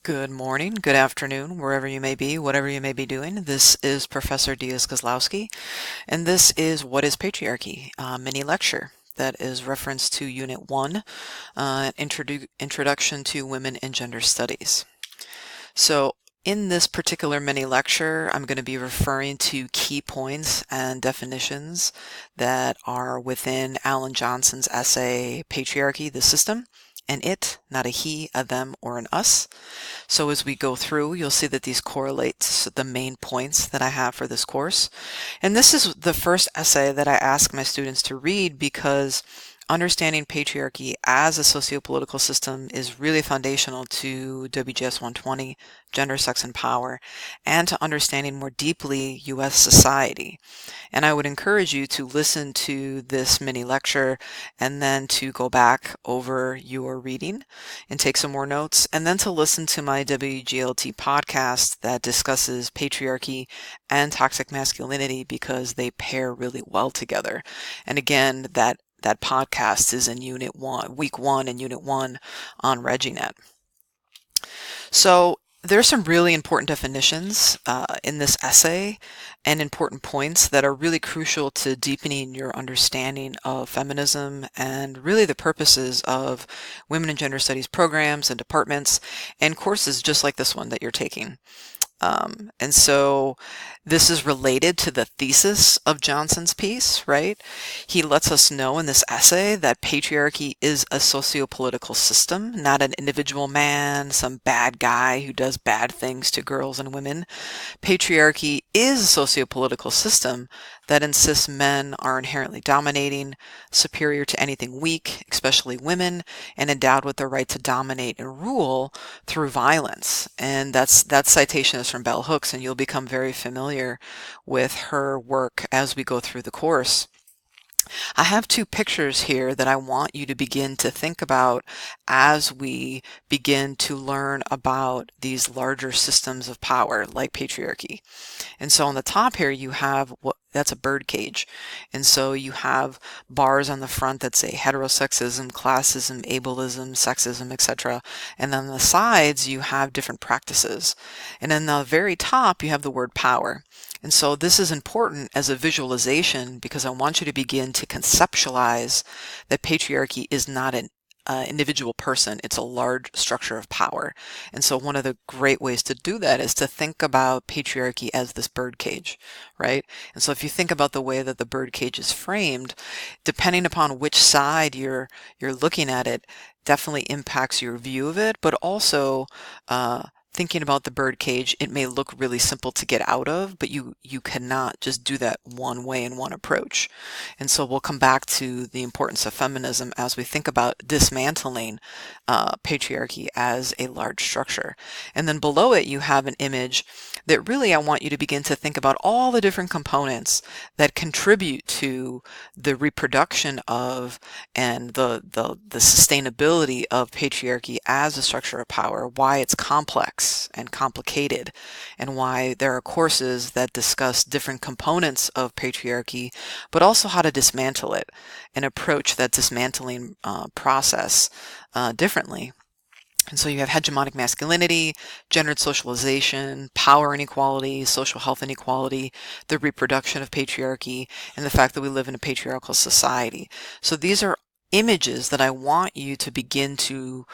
Good morning, good afternoon, wherever you may be, whatever you may be doing. This is Professor Diaz-Kozlowski, and this is What is Patriarchy? Mini lecture that is reference to Unit 1, Introduction to Women and Gender Studies. So in this particular mini lecture, I'm going to be referring to key points and definitions that are within Alan Johnson's essay, Patriarchy, the System, and It, not a he, a them, or an us. So as we go through, you'll see that these correlate to the main points that I have for this course. And this is the first essay that I ask my students to read because understanding patriarchy as a socio-political system is really foundational to WGS120, gender, sex, and power, and to understanding more deeply U.S. society. And I would encourage you to listen to this mini lecture and then to go back over your reading and take some more notes, and then to listen to my WGLT podcast that discusses patriarchy and toxic masculinity because they pair really well together. And again, that podcast is in Unit 1, Week 1 and Unit 1 on ReggieNet. So there's some really important definitions in this essay and important points that are really crucial to deepening your understanding of feminism and really the purposes of women and gender studies programs and departments and courses just like this one that you're taking. And so this is related to the thesis of Johnson's piece, right? He lets us know in this essay that patriarchy is a socio-political system, not an individual man, some bad guy who does bad things to girls and women. Patriarchy is a socio-political system that insists men are inherently dominating, superior to anything weak, especially women, and endowed with the right to dominate and rule through violence. And that citation is from Bell Hooks, and you'll become very familiar with her work as we go through the course. I have two pictures here that I want you to begin to think about as we begin to learn about these larger systems of power like patriarchy. And so on the top here, you have that's a bird cage. And so you have bars on the front that say heterosexism, classism, ableism, sexism, etc. And then on the sides, you have different practices. And then the very top, you have the word power. And so this is important as a visualization because I want you to begin to conceptualize that patriarchy is not an individual person. It's a large structure of power. And so one of the great ways to do that is to think about patriarchy as this bird cage, right? And so if you think about the way that the bird cage is framed, depending upon which side you're looking at it, definitely impacts your view of it, but also thinking about the bird cage, it may look really simple to get out of, but you cannot just do that one way in one approach. And so we'll come back to the importance of feminism as we think about dismantling patriarchy as a large structure. And then below it, you have an image that really I want you to begin to think about all the different components that contribute to the reproduction of and the sustainability of patriarchy as a structure of power, why it's complex and complicated, and why there are courses that discuss different components of patriarchy, but also how to dismantle it and approach that dismantling process differently. And so you have hegemonic masculinity, gendered socialization, power inequality, social health inequality, the reproduction of patriarchy, and the fact that we live in a patriarchal society. So these are images that I want you to begin to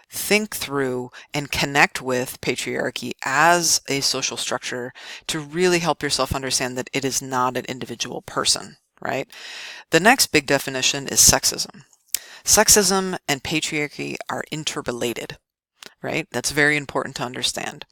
think through and connect with patriarchy as a social structure to really help yourself understand that it is not an individual person, right? The next big definition is sexism. Sexism and patriarchy are interrelated, right? That's very important to understand.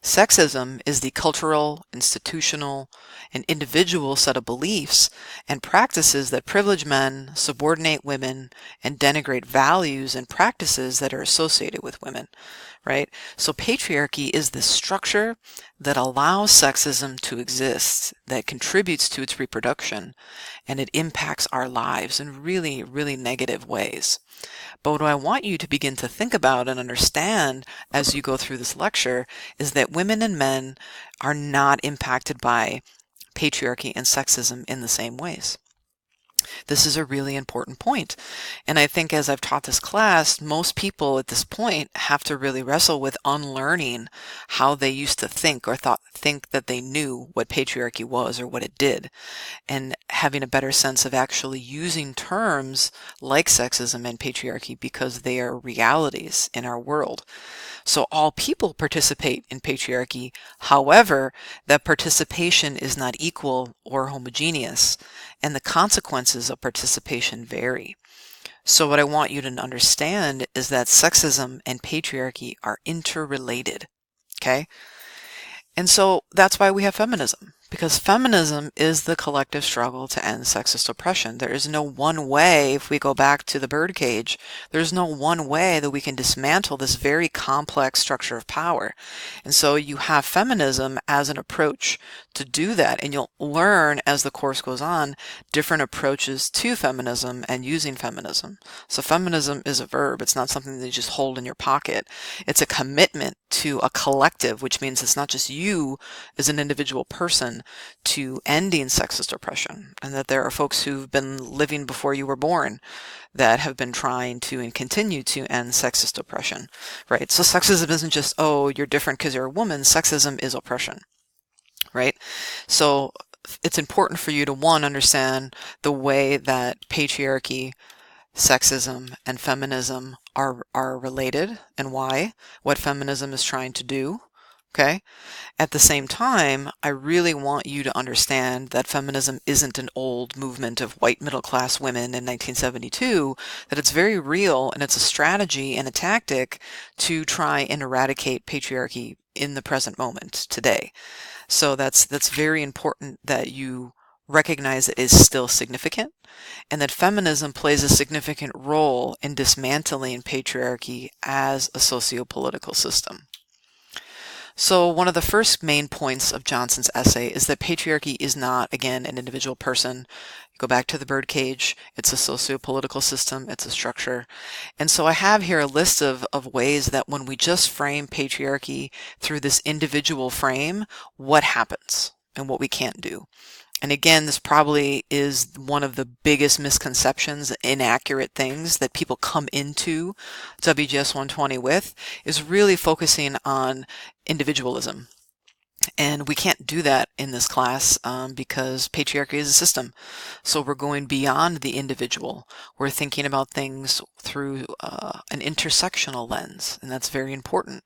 Sexism is the cultural, institutional, and individual set of beliefs and practices that privilege men, subordinate women, and denigrate values and practices that are associated with women, right? So patriarchy is the structure that allows sexism to exist, that contributes to its reproduction, and it impacts our lives in really, really negative ways. But what I want you to begin to think about and understand as you go through this lecture is that women and men are not impacted by patriarchy and sexism in the same ways. This is a really important point. And I think as I've taught this class, most people at this point have to really wrestle with unlearning how they used to think or think that they knew what patriarchy was or what it did, and having a better sense of actually using terms like sexism and patriarchy because they are realities in our world. So all people participate in patriarchy. However, that participation is not equal or homogeneous, and the consequences of participation vary. So what I want you to understand is that sexism and patriarchy are interrelated, okay? And so that's why we have feminism, because feminism is the collective struggle to end sexist oppression. There is no one way, if we go back to the birdcage, there's no one way that we can dismantle this very complex structure of power. And so you have feminism as an approach to do that, and you'll learn as the course goes on different approaches to feminism and using feminism. So feminism is a verb. It's not something that you just hold in your pocket. It's a commitment to a collective, which means it's not just you as an individual person to ending sexist oppression, and that there are folks who've been living before you were born that have been trying to and continue to end sexist oppression, right? So sexism isn't just, oh, you're different because you're a woman. Sexism is oppression, right? So it's important for you to, one, understand the way that patriarchy, sexism, and feminism are related and why, what feminism is trying to do, okay? At the same time, I really want you to understand that feminism isn't an old movement of white middle-class women in 1972, that it's very real, and it's a strategy and a tactic to try and eradicate patriarchy in the present moment today. So that's very important that you recognize it is still significant, and that feminism plays a significant role in dismantling patriarchy as a socio-political system. So one of the first main points of Johnson's essay is that patriarchy is not, again, an individual person. Go back to the birdcage. It's a socio-political system. It's a structure. And so I have here a list of ways that when we just frame patriarchy through this individual frame, what happens and what we can't do. And again, this probably is one of the biggest misconceptions, inaccurate things that people come into WGS120 with, is really focusing on individualism. And we can't do that in this class because patriarchy is a system. So we're going beyond the individual. We're thinking about things through an intersectional lens, and that's very important.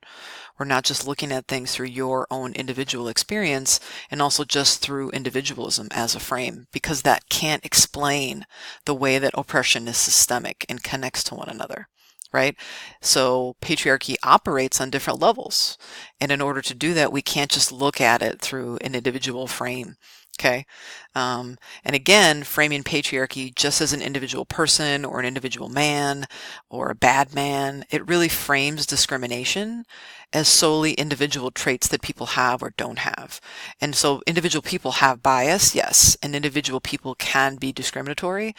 We're not just looking at things through your own individual experience and also just through individualism as a frame, because that can't explain the way that oppression is systemic and connects to one another. Right? So patriarchy operates on different levels. And in order to do that, we can't just look at it through an individual frame. Okay. And again, framing patriarchy just as an individual person or an individual man or a bad man, it really frames discrimination as solely individual traits that people have or don't have. And so individual people have bias, yes, and individual people can be discriminatory,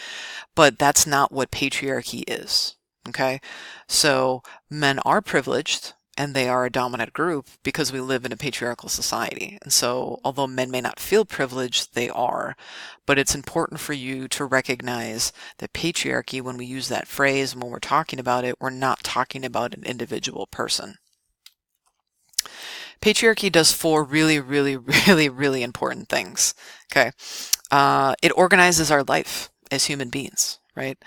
but that's not what patriarchy is. Okay, so men are privileged and they are a dominant group because we live in a patriarchal society. And so although men may not feel privileged, they are. But it's important for you to recognize that patriarchy, when we use that phrase, when we're talking about it, we're not talking about an individual person. Patriarchy does four really, really, really, really important things. Okay, it organizes our life as human beings. Right?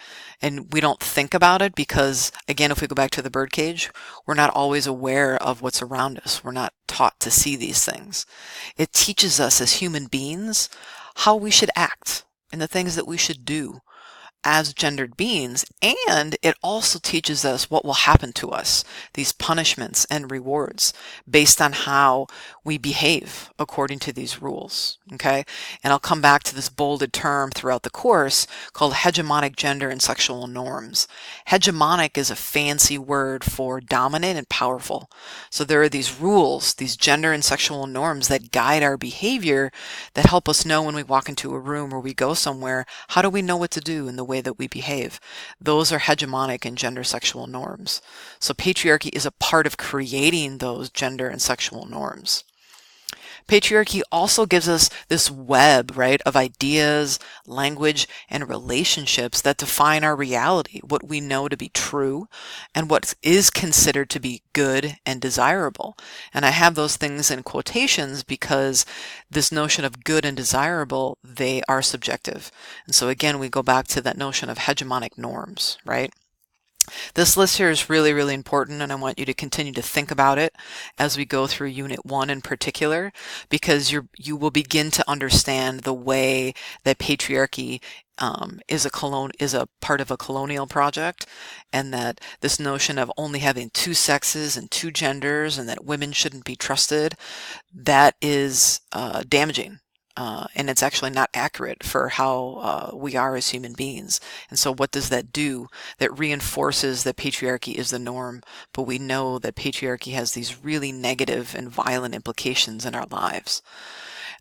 And we don't think about it because, again, if we go back to the birdcage, we're not always aware of what's around us. We're not taught to see these things. It teaches us as human beings how we should act and the things that we should do as gendered beings, and it also teaches us what will happen to us, these punishments and rewards based on how we behave according to these rules, okay? And I'll come back to this bolded term throughout the course called hegemonic gender and sexual norms. Hegemonic is a fancy word for dominant and powerful. So there are these rules, these gender and sexual norms that guide our behavior, that help us know when we walk into a room or we go somewhere, how do we know what to do in the way that we behave. Those are hegemonic and gender sexual norms. So patriarchy is a part of creating those gender and sexual norms. Patriarchy also gives us this web, right, of ideas, language, and relationships that define our reality, what we know to be true, and what is considered to be good and desirable. And I have those things in quotations because this notion of good and desirable, they are subjective. And so again, we go back to that notion of hegemonic norms, right? This list here is really, really important, and I want you to continue to think about it as we go through Unit 1 in particular, because you will begin to understand the way that patriarchy is a part of a colonial project, and that this notion of only having two sexes and two genders, and that women shouldn't be trusted, that is damaging. And it's actually not accurate for how we are as human beings. And so what does that do? That reinforces that patriarchy is the norm, but we know that patriarchy has these really negative and violent implications in our lives.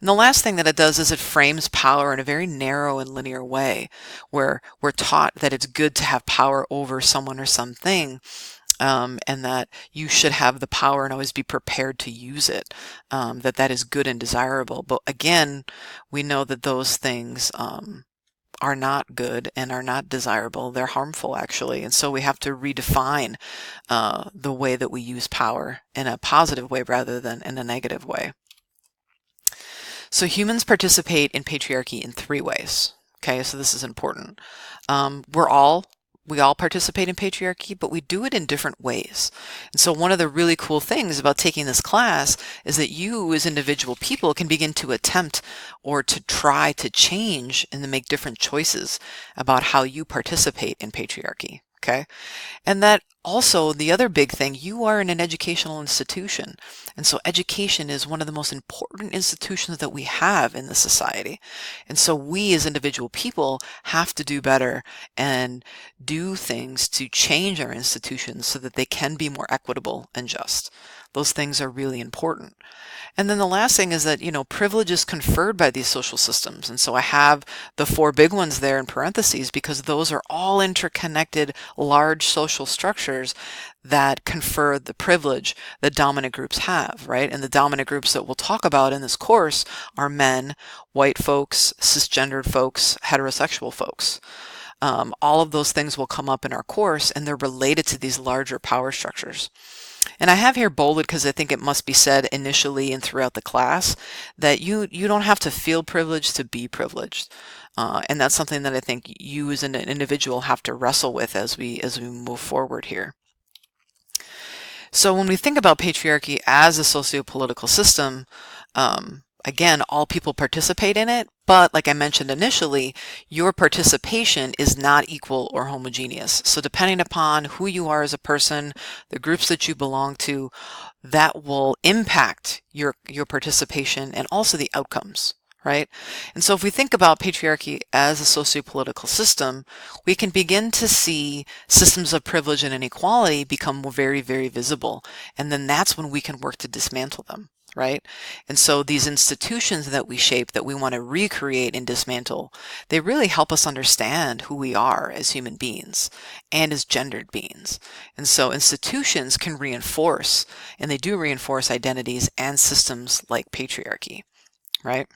And the last thing that it does is it frames power in a very narrow and linear way, where we're taught that it's good to have power over someone or something, and that you should have the power and always be prepared to use it, that is good and desirable. But again, we know that those things are not good and are not desirable. They're harmful, actually. And so we have to redefine the way that we use power in a positive way rather than in a negative way. So humans participate in patriarchy in three ways. Okay, so this is important. We all participate in patriarchy, but we do it in different ways. And so one of the really cool things about taking this class is that you as individual people can begin to attempt or to try to change and to make different choices about how you participate in patriarchy. Okay. And that also, the other big thing, you are in an educational institution. And so education is one of the most important institutions that we have in the society. And so we as individual people have to do better and do things to change our institutions so that they can be more equitable and just. Those things are really important. And then the last thing is that, privilege is conferred by these social systems. And so I have the four big ones there in parentheses because those are all interconnected, large social structures that confer the privilege that dominant groups have, right? And the dominant groups that we'll talk about in this course are men, white folks, cisgendered folks, heterosexual folks. All of those things will come up in our course, and they're related to these larger power structures. And I have here bolded because I think it must be said initially and throughout the class that you don't have to feel privileged to be privileged. And that's something that I think you as an individual have to wrestle with as we move forward here. So when we think about patriarchy as a socio-political system, again, all people participate in it, but like I mentioned initially, your participation is not equal or homogeneous. So depending upon who you are as a person, the groups that you belong to, that will impact your participation and also the outcomes, right? And so if we think about patriarchy as a socio-political system, we can begin to see systems of privilege and inequality become very, very visible. And then that's when we can work to dismantle them. Right? And so these institutions that we shape, that we want to recreate and dismantle, they really help us understand who we are as human beings and as gendered beings. And so institutions can reinforce, and they do reinforce identities and systems like patriarchy, right?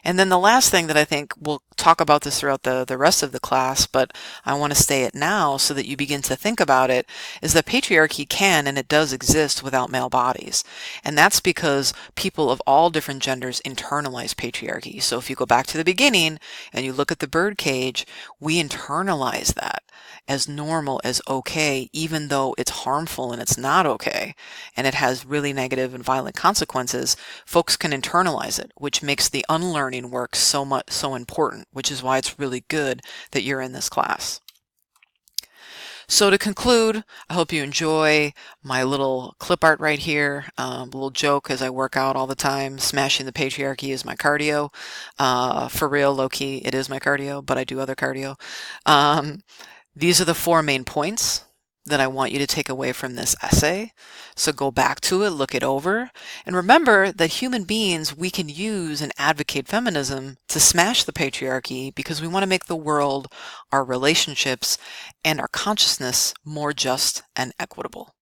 And then the last thing that I think we'll talk about this throughout the rest of the class, but I want to say it now so that you begin to think about it, is that patriarchy can and it does exist without male bodies. And that's because people of all different genders internalize patriarchy. So if you go back to the beginning and you look at the bird cage, we internalize that as normal, as okay, even though it's harmful and it's not okay, and it has really negative and violent consequences. Folks can internalize it, which makes the unlearning work so important, which is why it's really good that you're in this class. So to conclude, I hope you enjoy my little clip art right here. A little joke as I work out all the time. Smashing the patriarchy is my cardio. For real, low-key, it is my cardio, but I do other cardio. These are the four main points that I want you to take away from this essay. So go back to it, look it over, and remember that human beings, we can use and advocate feminism to smash the patriarchy because we want to make the world, our relationships, and our consciousness more just and equitable.